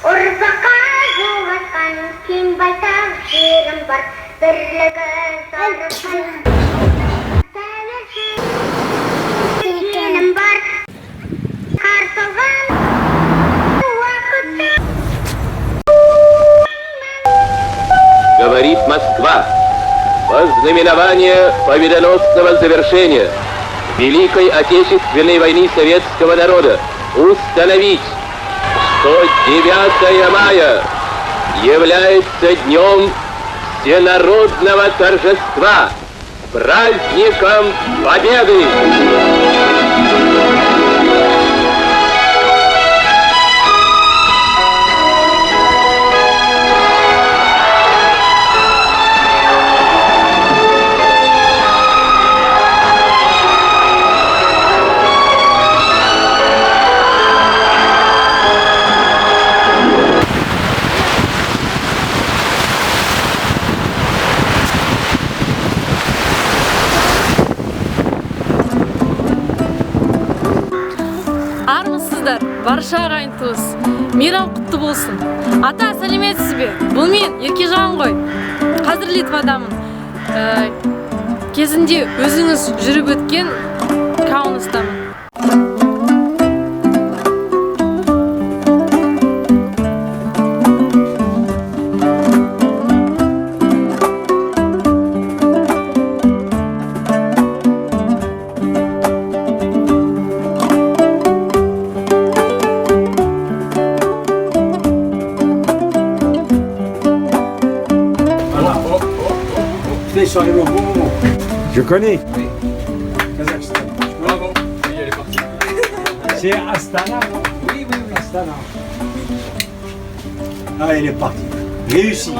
Ұрпаққа жолатқан кең байтақ жерім бар, бірлігі сарқын сенім бар, қарсылған уақытта. Говорит Москва. Вознаменование победоносного завершения Великой Отечественной войны советского народа установить, что 9 мая является днем всенародного торжества, праздником Победы. Армысыздар, барша ағайын туыс. Мейрам құтты болсын. Ата, сәлеметсіз бе? Бұл мен Еркежан ғой. Қазір Литвадамын. Кезінде өзіңіз жүріп өткен Каунастамын. Ils sont arrivés au bon moment. Je connais. Oui. Kazakhstan. Bravo. Oui, elle est partie. C'est Astana, non? Oui, oui, oui. Astana. Ah, elle est partie. Réussi.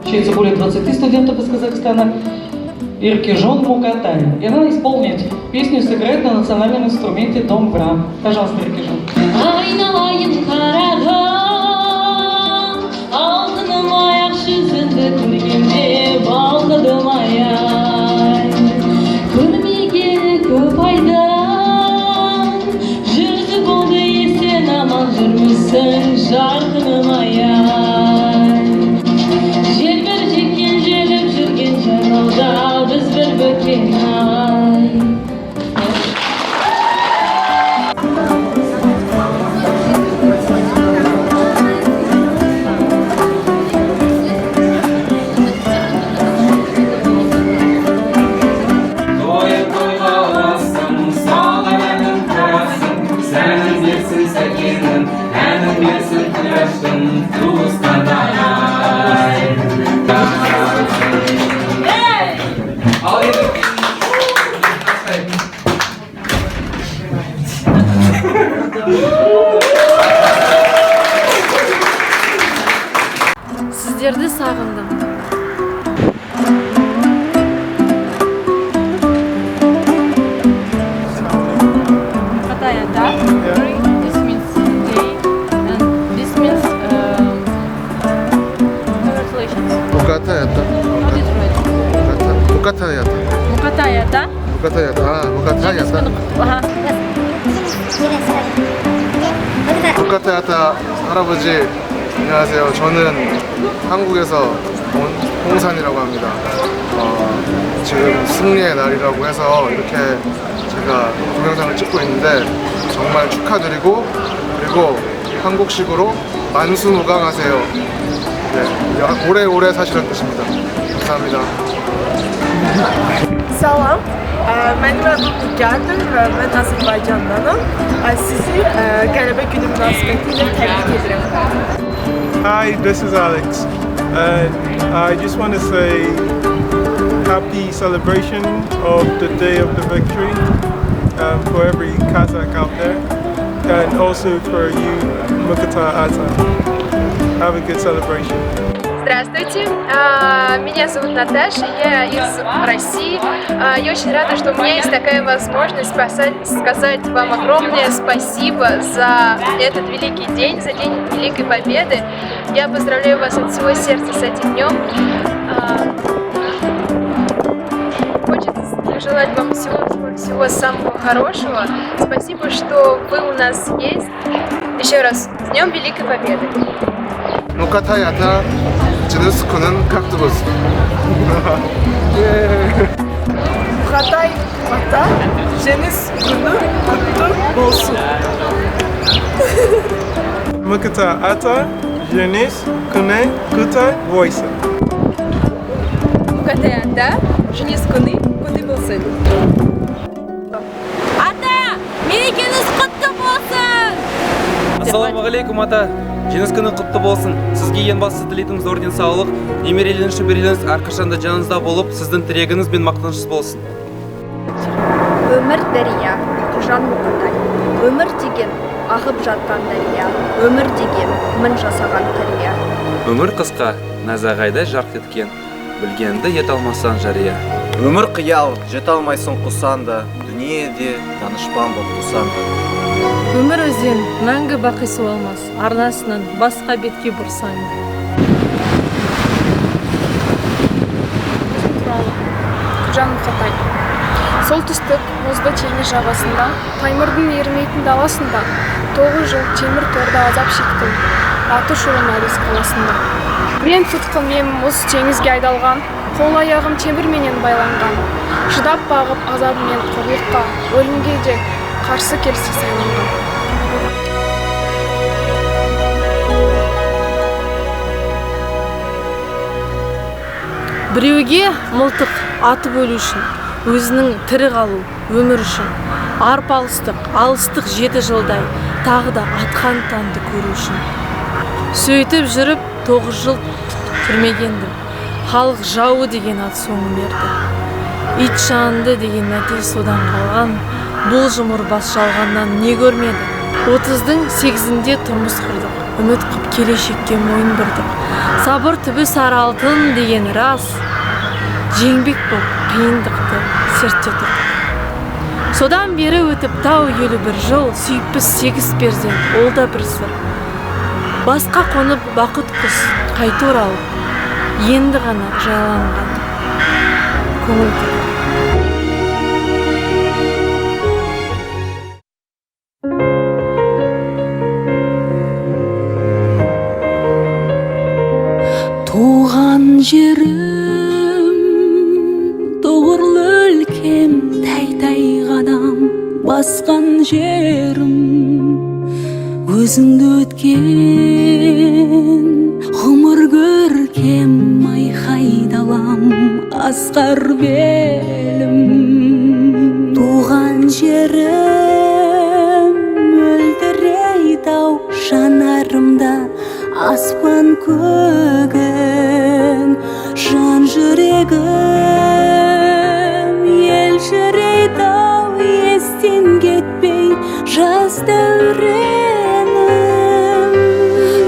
Учится более 20 студентов из Казахстана. Еркежон Мукатай. И она исполнит песню и сыграет на национальном инструменте домбра. Пожалуйста, Еркежон. Yüzünde kulgemde bağladım ayay. Kırmige köp aydan Jürzü oldu esen aman jürmüsün jarkınım ayay. Jelber jekken jelip jürgen janalda biz bir böken ay. Sizlerді сағындым. Мукатаята. This means day and this means congratulations. Мукатаята. How did you write? Мукатаята. Мукатаята. Mukatayata. 아, Mukatayata. Mukatayata 할아버지 안녕하세요. 저는 한국에서 온 홍산이라고 합니다. 지금 승리의 날이라고 해서 이렇게 제가 동영상을 찍고 있는데 정말 축하드리고 그리고 한국식으로 만수무강하세요. 네, 오래오래 사시는 뜻입니다. 감사합니다. Salam, mənim adım Nigardır və mən Azərbaycandanım. Sizi qələbə günü münasibətilə təbrik edirəm. Hi, this is Alex. I just want to say happy celebration of the day of the victory for every Kazakh out there and also for you, Mukatayata. Have a good celebration. Здравствуйте, меня зовут Наташа, я из России. Я очень рада, что у меня есть такая возможность сказать вам огромное спасибо за этот великий день, за День Великой Победы. Я поздравляю вас от всего сердца с этим днем. Хочется пожелать вам всего самого хорошего. Спасибо, что вы у нас есть. Еще раз, с Днем Великой Победы! Мукатай ата, Женескунун кактубус. Мукатай ата, Жеңіс күні құтты болсын. Mukata ata, Jenis, Kune, Kuta, Voice. Мукатай ата, Жеңіс күні құтты болсын. Ата, мерекеңіз құтты болсын! Ассалаумағалейкум ата. Жеңіс күні құтты болсын. Сізге ең басты тілейтініміз зор денсаулық, немерелеріңіз, шөберелеріңіз әрқашанда жаныңызда болып, сіздің тірегіңіз бен мақтанышыңыз болсын. Өмір дария, жан Мукатай. Өмір деген ағып жатқан дария. Өмір деген мін жасаған қария. Өмір қысқа, назағайда жарқ еткен, білгенді ет алмасан жария. Өмір қиял, жете алмайсың құсан да, дүниеде данышпан боп тусан да. Өмір өзен мәңгі бақи суалмас, арнасынан басқа бетке бұрсаң. Жан Мукатай. Солтүстік мұзды теңіз жағасында, Таймырдың ерімейтін даласында, 9 жыл темір торда азап шектім, аты шулы Нарис қаласында. Мен тұтқын, мен мұз теңізге айдалған, қол аяғым темірменен байланған. Шыдап бағып азабымен қорлыққа, өлімге де қарсы келсе сайланған. Біреуге мылтық атып өлу үшін, өзінің тірі қалу, өмір үшін. Арпалыстық, алыстық 7 жылдай, тағы да атқан таңды көру үшін. Сөйтіп жүріп 9 жыл түрмегендім. Халық жауы деген ат соңын берді. Ит жанды деген мәтел содан қалған, бұл жұмыр бас жалғаннан не көрмеді. 30-дың 8-інде тұрмыс құрдық, үміт қып келешекке мойын бұрдық. Сабыр түбі сары алтын деген рас, жеңбек боп қиындықты сертте тұрдық. Содан бері өтіп тау елі 1 жыл, сүйіппіз 8 перзент, ол да бір сыр. Басқа қонып бақыт құс қайта оралып, енді ғана жайланған көңіл тұр. Туған жерім, тоғырлы өлкем, тай-тай қадам басқан жерім, өзіңді өткен ғұмыр көркем, айқайдалам асқар белім. Туған жерім, мөлдірей тау жанарымда, аспан көгің, жан жүрегім, ел жүрей тау, естен кетпей жас дәуренім.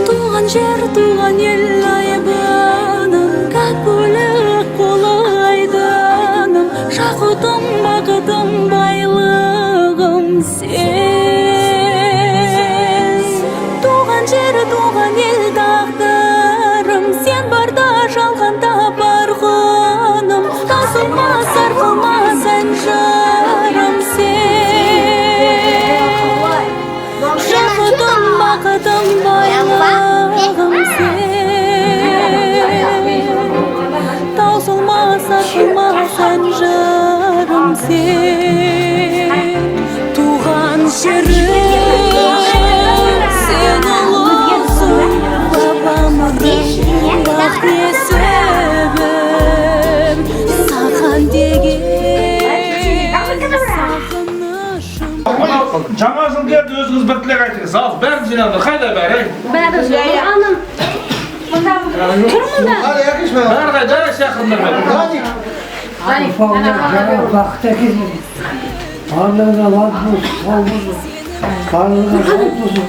Туған жер, туған ел айбыным, как бөлік қолы айдыным, жақұтым, бақытым, байлығым сен. Туған жер, туған ел тағдырым, сен барда жалғанда бар құным, тасылмас, сарқылмас ән жарым сен. Жақұтым, бақытым, байлығым сен. Таусылмас, сарқылмас ән жарым сен. Туған жерім, сен ұлысың, бабамның бақ есігім, саған деген сағынышым. Жаңа жыл келді, өзіңіз бір тілек айтыңыз. Ал, бәрін жинады. Қайда бәрі? Бәрі жинағаным. Бәрі қайда шақырыңдар бәрі? Бақыт әкеледі. Арлығына лад болсын, сау болсын. Барлығына жол болсын.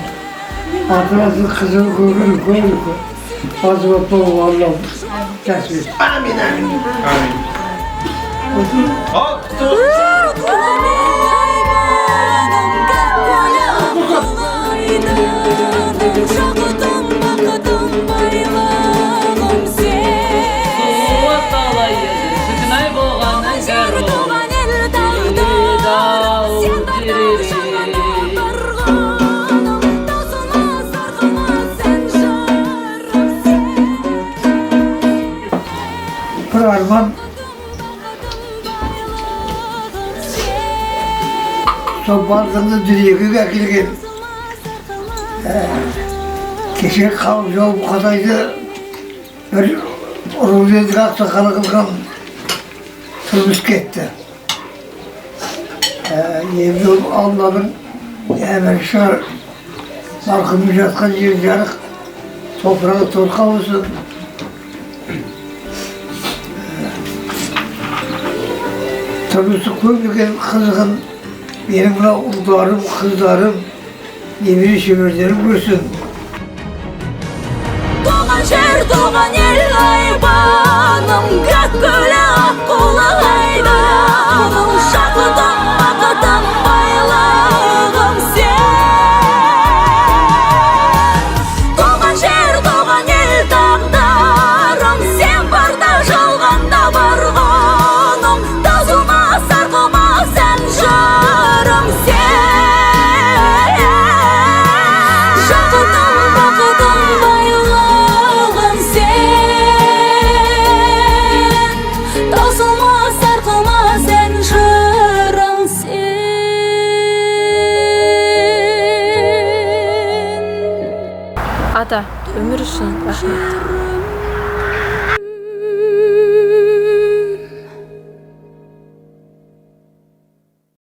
Атырасы қызыл көгін көріп, азуат болып Аллах кәсіп етсін. Амин, амин. Амин. Ал, құтты болсын. Жақұтым, бақытым, байлығым сен. Суы талай еді, жүгінай болғанын кәр болды. Туған ел арман сол балғынды дүниеге әкелген кеше қалып жол Бұқатайды бір руледік ақсақалы қылған тұрмыс кетті. Енді ол Алланың әмірі шығар. Марқұмның жатқан жер жарық, топырағы торқа болсын. Тұрмысы көп екен қызығын менің мына ұлдарым, қыздарым, немере шөбердерім көрсін. Туған жер, туған ел айбаным, көккөлі аққулы айданым, шақытым, бақытым, байлығым сен. Туған жер, туған ел тағдырым, сен барда жалғанда барғаным, таусылма, сарқылма сән жырым сен. Шақытым, бақытым, байлығым сен. Таусылма, сарқылма сән жырым сен. Ата, өмір үшін рахмет.